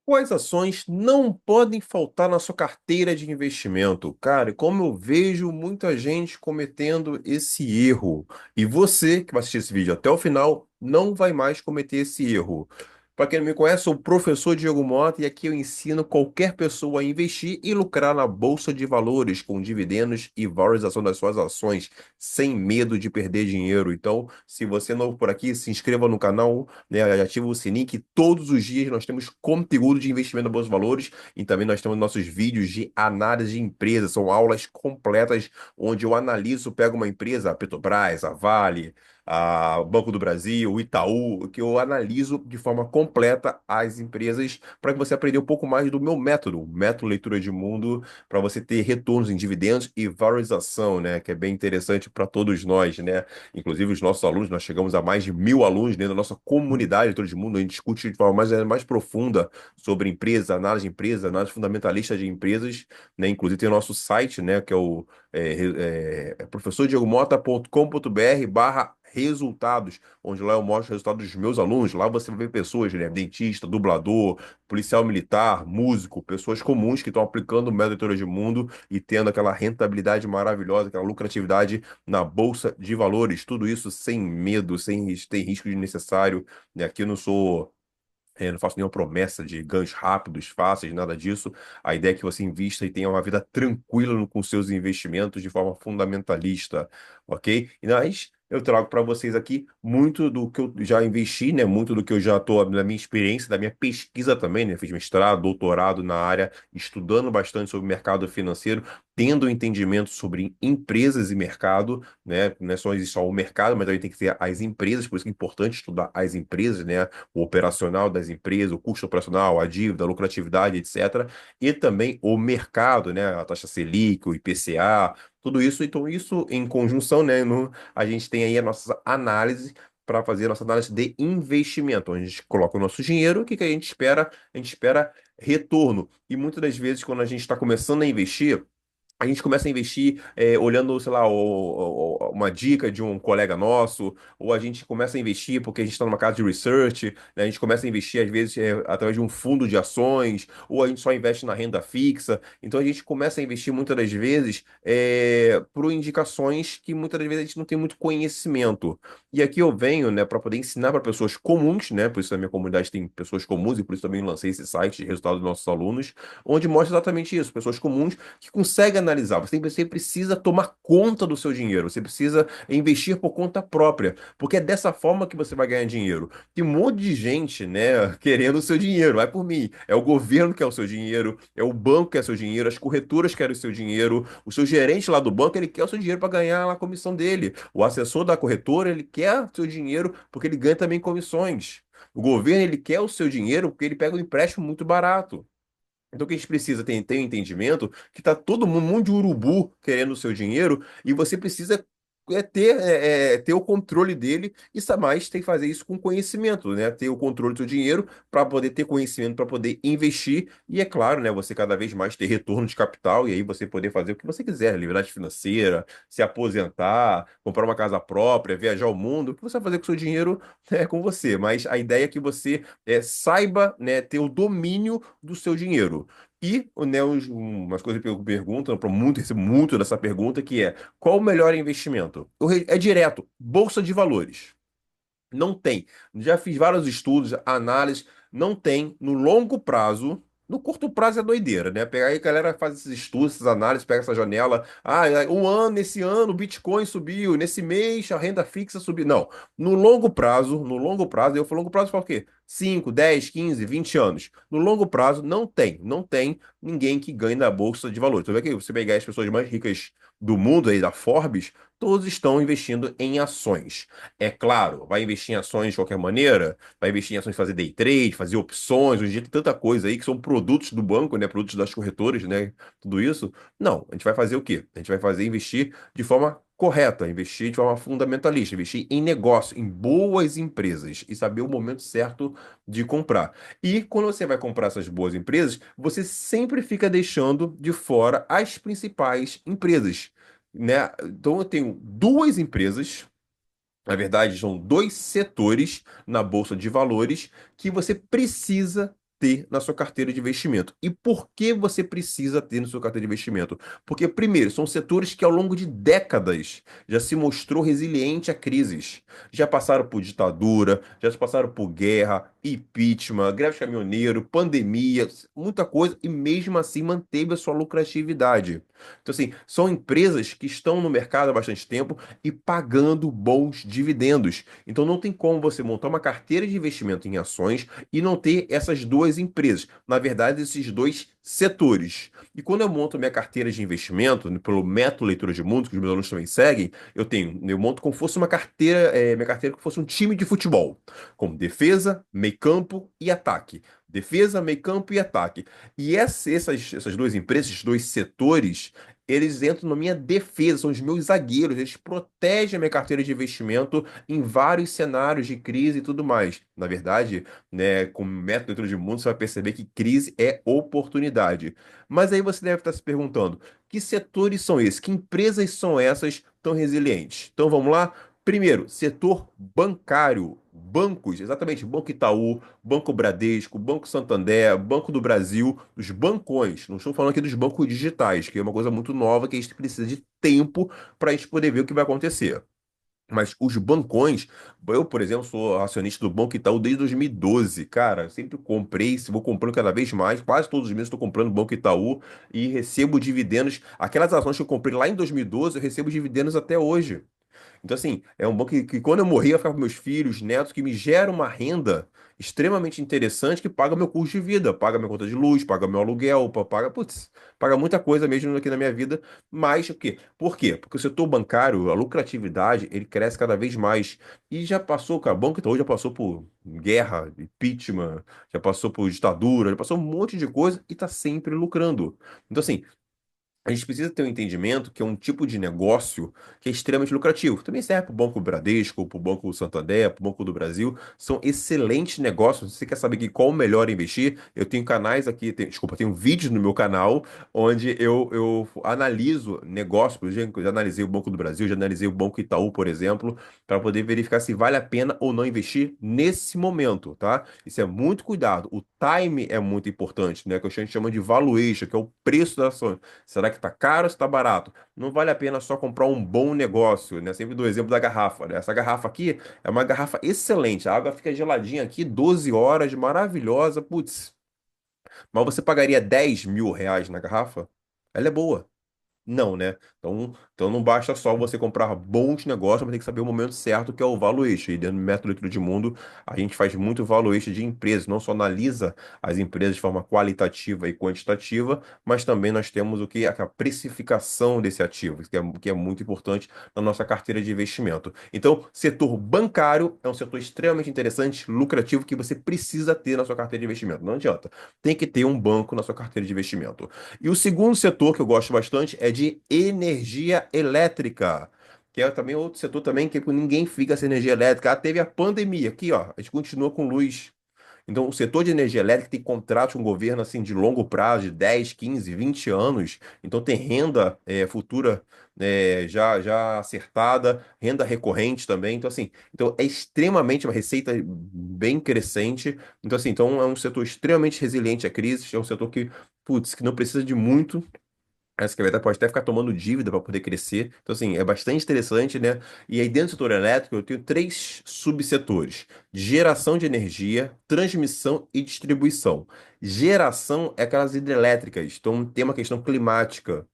Quais ações não podem faltar na sua carteira de investimento? Cara, e como eu vejo muita gente cometendo esse erro. E você que vai assistir esse vídeo até o final não vai mais cometer esse erro. Para quem não me conhece, sou o professor Diego Mota e aqui eu ensino qualquer pessoa a investir e lucrar na bolsa de valores com dividendos e valorização das suas ações, sem medo de perder dinheiro. Então, se você é novo por aqui, se inscreva no canal, né, ativa o sininho que todos os dias nós temos conteúdo de investimento na bolsa de valores e também nós temos nossos vídeos de análise de empresas, são aulas completas onde eu analiso, pego uma empresa, a Petrobras, a Vale, o Banco do Brasil, o Itaú, que eu analiso de forma completa as empresas para que você aprenda um pouco mais do meu método, o método leitura de mundo, para você ter retornos em dividendos e valorização, né, que é bem interessante para todos nós, né? Inclusive, os nossos alunos, nós chegamos a mais de 1.000 alunos dentro da nossa comunidade de todo mundo. A gente discute de forma mais profunda sobre empresas, análise de empresas, análise fundamentalista de empresas, né? Inclusive, tem o nosso site, né? Que é o professordiegomota.com.br/. Resultados, onde lá eu mostro o resultado dos meus alunos. Lá você vai ver pessoas, né? Dentista, dublador, policial militar, músico, pessoas comuns que estão aplicando o método leitura de mundo e tendo aquela rentabilidade maravilhosa, aquela lucratividade na bolsa de valores, tudo isso sem medo, sem ter risco desnecessário, né? Aqui eu não sou, não faço nenhuma promessa de ganhos rápidos, fáceis, nada disso. A ideia é que você invista e tenha uma vida tranquila com seus investimentos de forma fundamentalista, ok? E mas eu trago para vocês aqui muito do que eu já investi, né? Muito do que eu já estou, da minha experiência, da minha pesquisa também, né? Fiz mestrado, doutorado na área, estudando bastante sobre o mercado financeiro, tendo entendimento sobre empresas e mercado, né? Não é só existe só o mercado, mas também tem que ter as empresas, por isso que é importante estudar as empresas, né? O operacional das empresas, o custo operacional, a dívida, a lucratividade, etc. E também o mercado, né? A taxa Selic, o IPCA, tudo isso. Então, isso em conjunção, né? A gente tem aí a nossa análise para fazer a nossa análise de investimento. Onde a gente coloca o nosso dinheiro, o que que a gente espera? A gente espera retorno. E muitas das vezes, quando a gente está começando a investir, a gente começa a investir olhando, sei lá, uma dica de um colega nosso, ou a gente começa a investir porque a gente está numa casa de research, né? A gente começa a investir, às vezes, através de um fundo de ações, ou a gente só investe na renda fixa. Então, a gente começa a investir muitas das vezes por indicações que muitas das vezes a gente não tem muito conhecimento. E aqui eu venho, né, para poder ensinar para pessoas comuns, né? Por isso na minha comunidade tem pessoas comuns, e por isso também lancei esse site de resultados dos nossos alunos, onde mostra exatamente isso, pessoas comuns que consegue analisar. Você precisa tomar conta do seu dinheiro, você precisa investir por conta própria, porque é dessa forma que você vai ganhar dinheiro. Tem um monte de gente, né, querendo o seu dinheiro, vai por mim. É o governo que quer o seu dinheiro, é o banco que quer o seu dinheiro, as corretoras querem o seu dinheiro, o seu gerente lá do banco, ele quer o seu dinheiro para ganhar a comissão dele. O assessor da corretora, ele quer o seu dinheiro porque ele ganha também comissões. O governo, ele quer o seu dinheiro porque ele pega um empréstimo muito barato. Então, o que a gente precisa ter um entendimento que está todo mundo, um monte de urubu querendo o seu dinheiro e você precisa ter o controle dele e mais tem que fazer isso com conhecimento, né? Ter o controle do seu dinheiro para poder ter conhecimento, para poder investir e, é claro, né? Você cada vez mais ter retorno de capital e aí você poder fazer o que você quiser, liberdade financeira, se aposentar, comprar uma casa própria, viajar o mundo, o que você vai fazer com o seu dinheiro é com você. Mas a ideia é que você saiba, né, ter o domínio do seu dinheiro. E, né, umas coisas que eu pergunto, recebo muito dessa pergunta, que é: qual o melhor investimento? É direto, bolsa de valores. Não tem. Já fiz vários estudos, análises, não tem no longo prazo. No curto prazo é doideira, né? Pegar aí, a galera faz esses estudos, essas análises, pega essa janela. Nesse ano o Bitcoin subiu, nesse mês a renda fixa subiu. Não. No longo prazo, eu falo longo prazo, fala o quê? 5, 10, 15, 20 anos. No longo prazo, não tem ninguém que ganhe na bolsa de valores. Então, vê que você pegar as pessoas mais ricas do mundo aí, da Forbes, todos estão investindo em ações. É claro, vai investir em ações de qualquer maneira, vai investir em ações, fazer day trade, fazer opções, hoje em dia tem tanta coisa aí que são produtos do banco, né, produtos das corretoras, né, tudo isso. Não, a gente vai fazer o quê? A gente vai fazer investir de forma correta, investir de forma fundamentalista, investir em negócio, em boas empresas e saber o momento certo de comprar. E quando você vai comprar essas boas empresas, você sempre fica deixando de fora as principais empresas, né? Então eu tenho duas empresas, na verdade, são dois setores na Bolsa de Valores que você precisa ter na sua carteira de investimento. E por que você precisa ter na sua carteira de investimento? Porque, primeiro, são setores que ao longo de décadas já se mostrou resiliente a crises. Já passaram por ditadura, já passaram por guerra, impeachment, greve de caminhoneiro, pandemia, muita coisa, e mesmo assim manteve a sua lucratividade. Então, assim, são empresas que estão no mercado há bastante tempo e pagando bons dividendos. Então, não tem como você montar uma carteira de investimento em ações e não ter essas duas empresas. Na verdade, esses dois setores. E quando eu monto minha carteira de investimento, né, pelo método leitura de mundo, que os meus alunos também seguem, eu monto como fosse uma carteira, minha carteira como fosse um time de futebol, com defesa, meio campo e ataque. Defesa, meio campo e ataque. E essas duas empresas, esses dois setores, eles entram na minha defesa, são os meus zagueiros, eles protegem a minha carteira de investimento em vários cenários de crise e tudo mais. Na verdade, né, com o método leitura de mundo, você vai perceber que crise é oportunidade. Mas aí você deve estar se perguntando: que setores são esses? Que empresas são essas tão resilientes? Então vamos lá. Primeiro, setor bancário. Bancos, exatamente, Banco Itaú, Banco Bradesco, Banco Santander, Banco do Brasil, os bancões. Não estou falando aqui dos bancos digitais, que é uma coisa muito nova que a gente precisa de tempo para a gente poder ver o que vai acontecer. Mas os bancões, eu, por exemplo, sou acionista do Banco Itaú desde 2012. Cara, sempre comprei, vou comprando cada vez mais. Quase todos os meses estou comprando Banco Itaú e recebo dividendos. Aquelas ações que eu comprei lá em 2012, eu recebo dividendos até hoje. Então, assim, é um banco que quando eu morrer, vai ficar para meus filhos, netos, que me gera uma renda extremamente interessante que paga meu custo de vida, paga minha conta de luz, paga meu aluguel, paga, putz, paga muita coisa mesmo aqui na minha vida. Mas o quê? Por quê? Porque o setor bancário, a lucratividade, ele cresce cada vez mais. E já passou, cara, o Banco Itaú já passou por guerra, impeachment, já passou por ditadura, já passou um monte de coisa e está sempre lucrando. Então, assim, a gente precisa ter um entendimento que é um tipo de negócio que é extremamente lucrativo. Também serve para o Banco Bradesco, para o Banco Santander, para o Banco do Brasil. São excelentes negócios. Se você quer saber que qual o melhor investir, eu tenho canais aqui, desculpa, tenho vídeos no meu canal onde eu analiso negócios. Por exemplo, eu já analisei o Banco do Brasil, já analisei o Banco Itaú, por exemplo, para poder verificar se vale a pena ou não investir nesse momento, tá? Isso é muito cuidado. O time é muito importante, né? Que a gente chama de valuation, que é o preço da ação. Será que está caro ou está barato? Não vale a pena só comprar um bom negócio, né? Sempre do exemplo da garrafa, né? Essa garrafa aqui é uma garrafa excelente. A água fica geladinha aqui 12 horas, maravilhosa. Putz, mas você pagaria R$ 10.000 na garrafa? Ela é boa. Não, né? Então não basta só você comprar bons negócios, mas tem que saber o momento certo, que é o valuation. E dentro do método Leitura de Mundo, a gente faz muito valuation de empresas, não só analisa as empresas de forma qualitativa e quantitativa, mas também nós temos o que? A precificação desse ativo, que é muito importante na nossa carteira de investimento. Então, setor bancário é um setor extremamente interessante, lucrativo, que você precisa ter na sua carteira de investimento. Não adianta. Tem que ter um banco na sua carteira de investimento. E o segundo setor que eu gosto bastante é de energia elétrica, que é também outro setor também que ninguém fica sem energia elétrica. Ah, teve a pandemia aqui, ó, a gente continua com luz. Então, o setor de energia elétrica tem contratos com o governo assim de longo prazo, de 10, 15, 20 anos. Então, tem renda futura já acertada, renda recorrente também. Então, assim, então é extremamente uma receita bem crescente. Então, assim, então é um setor extremamente resiliente à crise. É um setor que, putz, que não precisa de muito. Essa que é verdade, pode até ficar tomando dívida para poder crescer. Então, assim, é bastante interessante, né? E aí, dentro do setor elétrico, eu tenho três subsetores: geração de energia, transmissão e distribuição. Geração é aquelas hidrelétricas, então tem uma questão climática,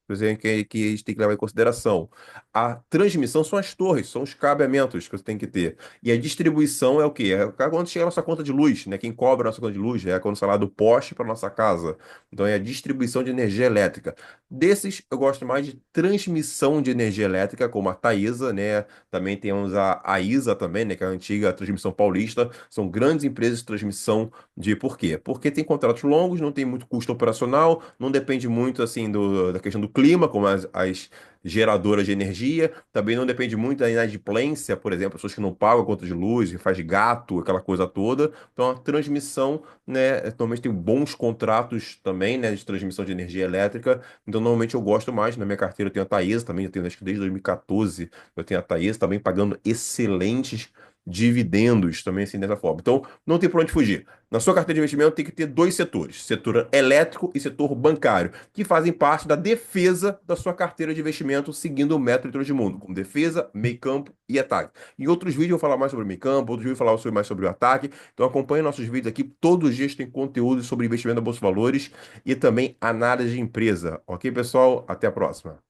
por exemplo, que a gente tem que levar em consideração. A transmissão são as torres, são os cabeamentos que você tem que ter. E a distribuição é o quê? É quando chega a nossa conta de luz, né? Quem cobra a nossa conta de luz é quando sai lá do poste para nossa casa. Então é a distribuição de energia elétrica. Desses, eu gosto mais de transmissão de energia elétrica, como a Taesa, né? Também temos a ISA também, né? Que é a antiga transmissão paulista. São grandes empresas de transmissão de por quê? Porque tem contratos longos, não tem muito custo operacional, não depende muito assim da questão do clima, como as geradoras de energia, também não depende muito da inadimplência, por exemplo, pessoas que não pagam a conta de luz, que faz gato, aquela coisa toda. Então a transmissão, né, normalmente tem bons contratos também, né, de transmissão de energia elétrica. Então normalmente eu gosto mais, na minha carteira eu tenho a Taesa também, eu tenho acho que desde 2014 eu tenho a Taesa também pagando excelentes dividendos também assim dessa forma. Então, não tem por onde fugir. Na sua carteira de investimento tem que ter dois setores, setor elétrico e setor bancário, que fazem parte da defesa da sua carteira de investimento, seguindo o método de mundo, como defesa, meio campo e ataque. Em outros vídeos eu vou falar mais sobre meio campo, outros vídeos eu vou falar mais sobre o ataque. Então acompanhe nossos vídeos aqui, todos os dias tem conteúdo sobre investimento na Bolsa de Valores e também análise de empresa. Ok, pessoal? Até a próxima.